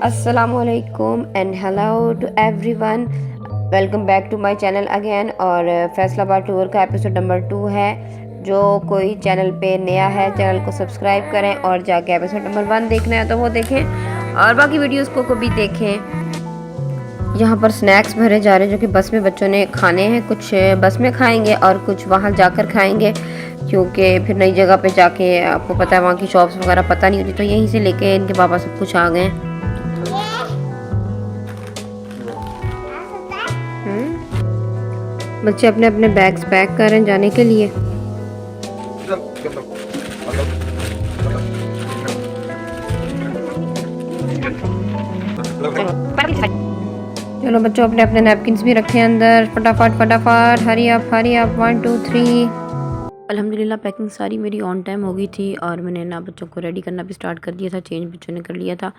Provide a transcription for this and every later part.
अस्सलामुअलैकुम and hello to everyone, welcome back to my channel again. और Faisalabad tour का episode number 2 है। जो कोई चैनल पे नया है चैनल को सब्सक्राइब करें और जाके एपिसोड नंबर 1 देखना है तो वो देखें और बाकी वीडियोस को भी देखें। यहाँ पर स्नैक्स भरे जा रहे हैं जो कि बस में बच्चों ने खाने हैं। कुछ बस में खाएंगे और कुछ वहाँ जाकर खाएंगे, क्योंकि फिर नई जगह पे जाके आपको पता है वहाँ की शॉप्स वगैरह पता नहीं होती, तो यहीं से लेके इनके पापा सब कुछ आ गए। बच्चे अपने अपने बैग्स पैक कर रहे हैं जाने के लिए। चलो बच्चों, अपने अपने नैपकिन्स भी रखे अंदर। फटाफट हरी अप 1 2 3। अल्हम्दुलिल्लाह पैकिंग सारी मेरी ऑन टाइम हो गई थी और मैंने ना बच्चों को रेडी करना भी स्टार्ट कर दिया था। चेंज बच्चों ने कर लिया था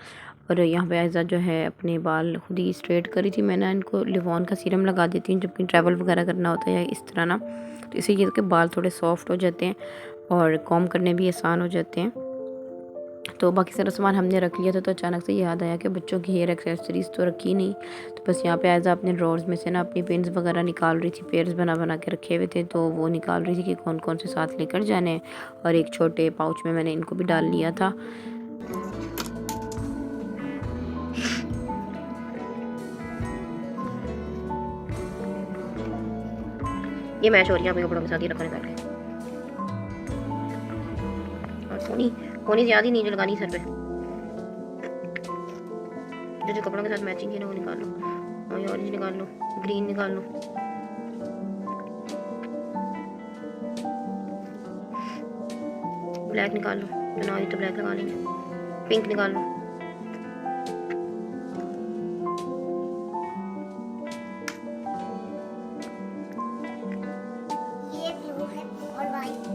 और यहाँ पे आयज़ा जो है अपने बाल खुद ही स्ट्रेट करी थी। मैंने इनको लिवॉन का सीरम लगा देती हूँ जब कहीं ट्रैवल वगैरह करना होता है या इस तरह ना, तो इससे ये कि बाल थोड़े सॉफ्ट हो जाते हैं और कॉम्ब करने भी आसान हो जाते हैं। तो बाकी सारा सामान हमने रख लिया था, तो अचानक से याद आया कि बच्चों की हेयर एक्सेसरीज़ तो रखी नहीं। तो बस यहाँ पे आयज़ा अपने ड्रॉर्स में से ना अपनी पेन्स वगैरह निकाल रही थी। पेयर्स बना के रखे हुए थे, तो वो निकाल रही थी कि कौन कौन से साथ लेकर जाने हैं। और एक छोटे पाउच में मैंने इनको भी डाल लिया था। ये मैच हो रही है अपने कपड़ों के साथ ही रखने निकाल के। और सोनी ज़्यादा नहीं जो लगानी सर पे, जो कपड़ों के साथ मैचिंग है ना वो निकाल लो। और ये ऑरेंज निकाल लो, ग्रीन निकाल लो, ब्लैक निकाल लो, तो ना तो ब्लैक लगा लेंगे। पिंक निकाल लो। ये ब्लू है और वाइट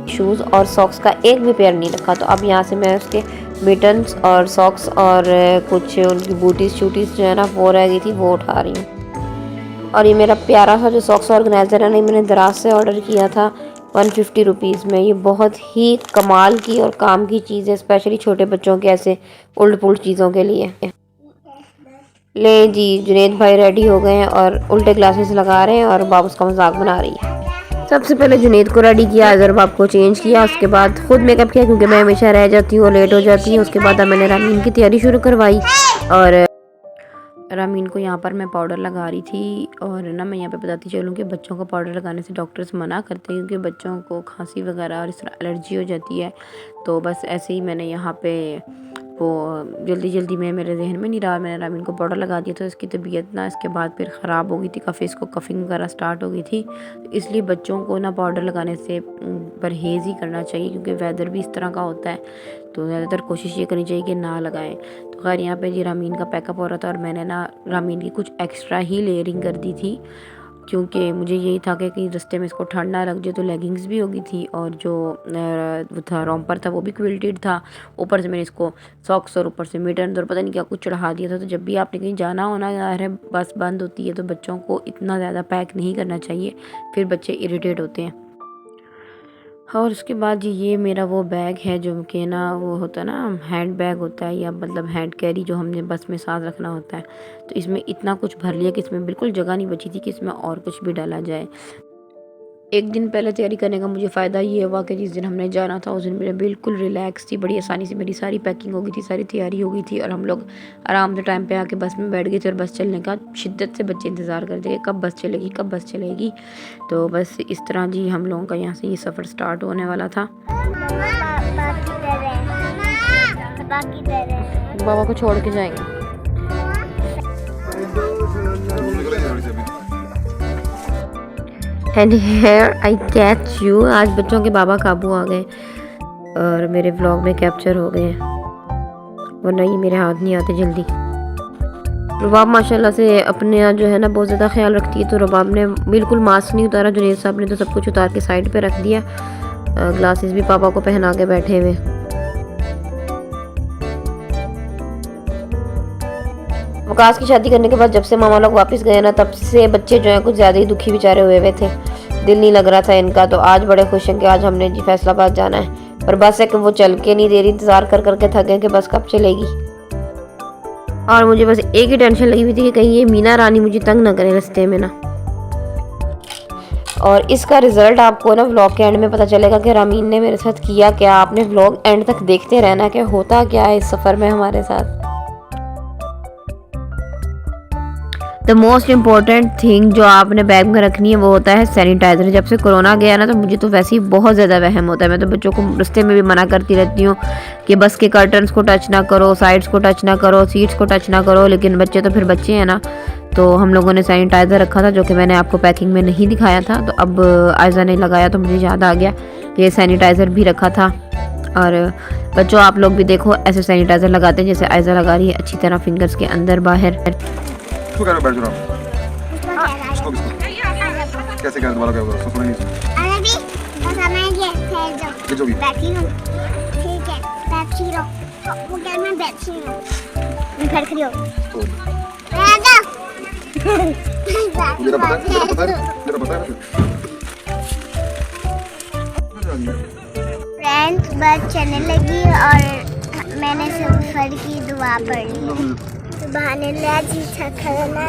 शूज़ और सॉक्स का एक भी पेयर नहीं रखा, तो अब यहाँ से मैं उसके मिटन्स और सॉक्स और कुछ उनकी बूटीज़ शूटीज़ जो है ना वो रह गई थी वो उठा रही हूँ। और ये मेरा प्यारा सा जो सॉक्स ऑर्गेनाइज़र है ना, मैंने दराज से ऑर्डर किया था 150 रुपीज़ में। ये बहुत ही कमाल की और काम की चीज़ है, स्पेशली छोटे बच्चों के ऐसे उल्ट पुल्ट चीज़ों के लिए। ले जी, जुनेद भाई रेडी हो गए हैं और उल्टे ग्लासेस लगा रहे हैं और बाब उसका मजाक बना रही है। सबसे पहले जुनेद को रेडी किया, अजहर बाब को चेंज किया, उसके बाद खुद मेकअप किया क्योंकि मैं हमेशा रह जाती हूँ, लेट हो जाती हूँ। उसके बाद मैंने रामीन की तैयारी शुरू करवाई और रामीन को यहाँ पर मैं पाउडर लगा रही थी। और ना मैं यहाँ पे बताती चलूँ कि बच्चों को पाउडर लगाने से डॉक्टर्स मना करते हैं क्योंकि बच्चों को खांसी वगैरह और इस तरह एलर्जी हो जाती है। तो बस ऐसे ही मैंने यहाँ पे वो जल्दी में मेरे जहन में नहीं रहा, मैंने रामीन को पाउडर लगा दिया। तो इसकी तबीयत ना इसके बाद फिर ख़राब हो गई थी, काफ़ी इसको कफिंग वगैरह स्टार्ट हो गई थी। तो इसलिए बच्चों को ना पाउडर लगाने से परहेज़ ही करना चाहिए क्योंकि वेदर भी इस तरह का होता है, तो ज़्यादातर कोशिश ये करनी चाहिए कि ना लगाएं। तो खैर यहाँ पे जी रामीन का पैकअप हो रहा था और मैंने ना रामीन की कुछ एक्स्ट्रा ही लेयरिंग कर दी थी क्योंकि मुझे यही था कि कहीं रास्ते में इसको ठंड ना लग जाए। तो लेगिंग्स भी हो गई थी और जो वो था रॉम्पर था वो भी क्विल्टेड था। ऊपर से मैंने इसको सॉक्स और ऊपर से मिटन और पता नहीं क्या कुछ चढ़ा दिया था। तो जब भी आपने कहीं जाना होना है, बस बंद होती है, तो बच्चों को इतना ज़्यादा पैक नहीं करना चाहिए, फिर बच्चे इरिटेट होते हैं। और उसके बाद ये मेरा वो बैग है जो कि ना वो होता है ना हैंड बैग होता है या मतलब हैंड कैरी जो हमने बस में साथ रखना होता है। तो इसमें इतना कुछ भर लिया कि इसमें बिल्कुल जगह नहीं बची थी कि इसमें और कुछ भी डाला जाए। एक दिन पहले तैयारी करने का मुझे फ़ायदा ये हुआ कि जिस दिन हमने जाना था उस दिन मेरे बिल्कुल रिलैक्स थी, बड़ी आसानी से मेरी सारी पैकिंग हो गई थी, सारी तैयारी हो गई थी और हम लोग आराम से टाइम पे आके बस में बैठ गए थे। और बस चलने का शिद्दत से बच्चे इंतज़ार करते थे कब बस चलेगी। तो बस इस तरह जी हम लोगों का यहाँ से ये सफ़र स्टार्ट होने वाला था। बाबा को छोड़ के जाएंगे। And here I catch you, आज बच्चों के बाबा काबू आ गए और मेरे व्लॉग में कैप्चर हो गए हैं, वरना ये मेरे हाथ नहीं आते जल्दी। रुबाब माशाल्लाह से अपने जो है ना बहुत ज़्यादा ख्याल रखती है, तो रुबाब ने बिल्कुल मास्क नहीं उतारा। जुनेद साहब ने तो सब कुछ उतार के साइड पे रख दिया। ग्लासेस भी पापा को पहना के बैठे हुए। वकास की शादी करने के बाद जब से मामा लोग वापस गए ना, तब से बच्चे जो हैं कुछ ज़्यादा ही दुखी बेचारे हुए थे, दिल नहीं लग रहा था इनका। तो आज बड़े खुश हैं कि आज हमने जी फैसलाबाद जाना है। और बस है कि वो चल के नहीं दे रही, इंतज़ार कर करके थक गए कि बस कब चलेगी। और मुझे बस एक ही टेंशन लगी हुई थी कि कहीं ये मीना रानी मुझे तंग ना करे रास्ते में ना। और इसका रिज़ल्ट आपको ना व्लॉग के एंड में पता चलेगा कि रामीन ने मेरे साथ किया क्या। आपने व्लॉग एंड तक देखते रहना कि होता क्या है इस सफ़र में हमारे साथ। द मोस्ट इम्पॉर्टेंट थिंग जो आपने बैग में रखनी है वो होता है सैनिटाइज़र। जब से कोरोना गया ना तो मुझे तो वैसे ही बहुत ज़्यादा वहम होता है। मैं तो बच्चों को रास्ते में भी मना करती रहती हूँ कि बस के कर्टन्स को टच ना करो, साइड्स को टच ना करो, सीट्स को टच ना करो, लेकिन बच्चे तो फिर बच्चे हैं ना। तो हम लोगों ने सैनिटाइज़र रखा था जो कि मैंने आपको पैकिंग में नहीं दिखाया था, तो अब आयज़ा ने लगाया तो मुझे याद आ गया कि ये सैनिटाइज़र भी रखा था। और बच्चों आप लोग भी देखो ऐसे सैनिटाइज़र लगाते हैं जैसे आयज़ा लगा रही है, अच्छी तरह फिंगर्स के अंदर बाहर। बैठ जाओ। कैसे क्या दोबारा क्या होगा? उसको सुना नहीं। अरे भी बस मैं ये ठहर जाओ। ये जो भी बैठी हूँ। ठीक है, बैठी रहो। वो क्या मैं बैठी हूँ। मैं खड़ खड़ी हो। तो बैठ जाओ। मेरा पता है। फ्रेंड्स बस चलने लगी और मैंने सफर की दुआ पढ़ ली। सुब्हानल्लाह जी सखरना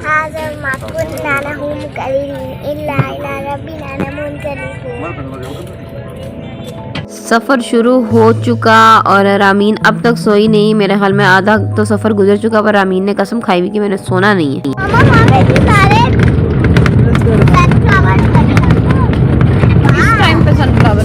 हाज़र माकुन नाना हुम करीम इल्ला इला रब्बिना मुनकरीम। सफ़र शुरू हो चुका और रामीन अब तक सोई नहीं। मेरे ख्याल में आधा तो सफ़र गुजर चुका, पर रामीन ने कसम खाई हुई कि मैंने सोना नहीं है। मामा वहाँ पे भी सारे सनफ्लावर लगे हैं। इस टाइम पे सनफ्लावर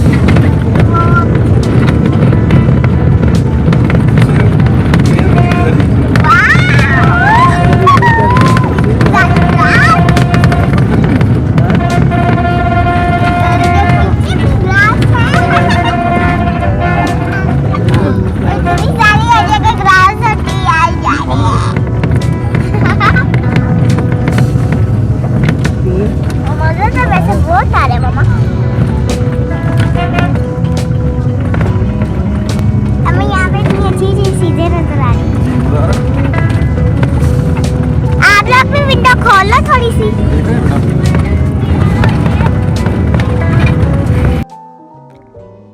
खोलो थोड़ी सी।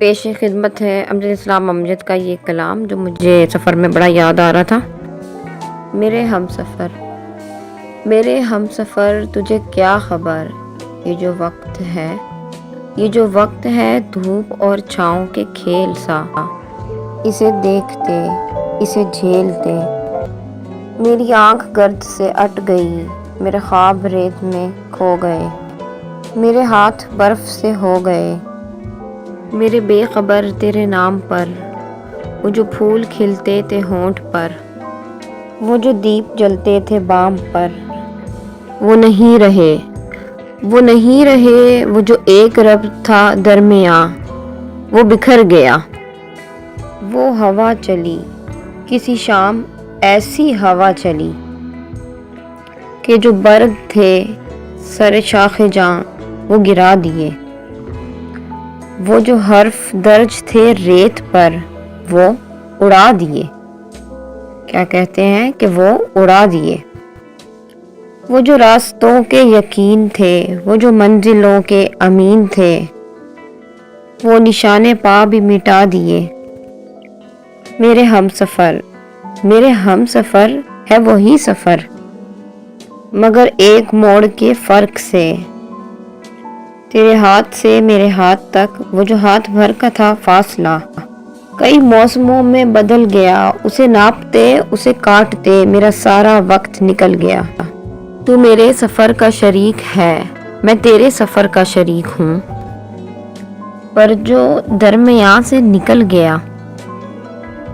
पेश खिदमत है अमजद इस्लाम अमजद का ये कलाम जो मुझे सफ़र में बड़ा याद आ रहा था। मेरे हम सफ़र तुझे क्या खबर, ये जो वक्त है धूप और छाँव के खेल सा, इसे देखते इसे झेलते मेरी आंख गर्द से अट गई, मेरे ख्वाब रेत में खो गए, मेरे हाथ बर्फ से हो गए, मेरे बेखबर तेरे नाम पर, वो जो फूल खिलते थे होंठ पर, वो जो दीप जलते थे बाम पर, वो नहीं रहे, वो जो एक रब था दरमियाँ, वो बिखर गया। वो हवा चली किसी शाम, ऐसी हवा चली कि जो बर्ग थे सर शाखे जां वो गिरा दिए, वो जो हर्फ दर्ज थे रेत पर वो उड़ा दिए। क्या कहते हैं कि वो उड़ा दिए। वो जो रास्तों के यकीन थे, वो जो मंजिलों के अमीन थे, वो निशाने पा भी मिटा दिए। मेरे हम सफ़र है वही सफ़र, मगर एक मोड़ के फ़र्क से, तेरे हाथ से मेरे हाथ तक वो जो हाथ भर का था फासला, कई मौसमों में बदल गया, उसे नापते उसे काटते मेरा सारा वक्त निकल गया। तू मेरे सफ़र का शरीक है, मैं तेरे सफ़र का शरीक हूँ, पर जो दरमियाँ से निकल गया,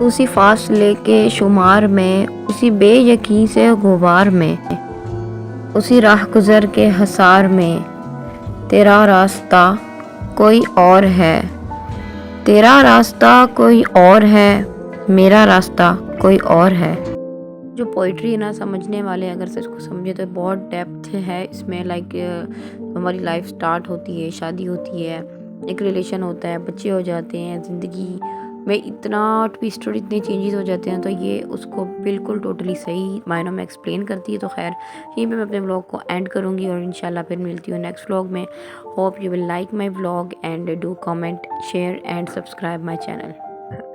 उसी फासले के शुमार में, उसी बेयकी से गुबार में, उसी राह गुज़र के हसार में, तेरा रास्ता कोई और है, तेरा रास्ता कोई और है, मेरा रास्ता कोई और है। जो पोइट्री ना समझने वाले अगर सच को समझे तो बहुत डेप्थ है इसमें। लाइक हमारी लाइफ स्टार्ट होती है, शादी होती है, एक रिलेशन होता है, बच्चे हो जाते हैं, ज़िंदगी में इतना ट्विस्ट और इतने चेंजेस हो जाते हैं, तो ये उसको बिल्कुल टोटली सही मायनों में एक्सप्लेन करती है। तो खैर यहीं पे मैं अपने व्लॉग को एंड करूँगी और इंशाल्लाह फिर मिलती हूँ नेक्स्ट व्लॉग में। Hope you will like my vlog and do comment share and subscribe my channel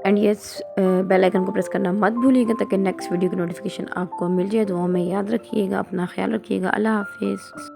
and yes bell icon को प्रेस करना मत भूलिएगा ताकि नेक्स्ट वीडियो की नोटिफिकेशन आपको मिल जाए। दुआओं में याद रखिएगा, अपना ख्याल रखिएगा। अल्लाह हाफिज़।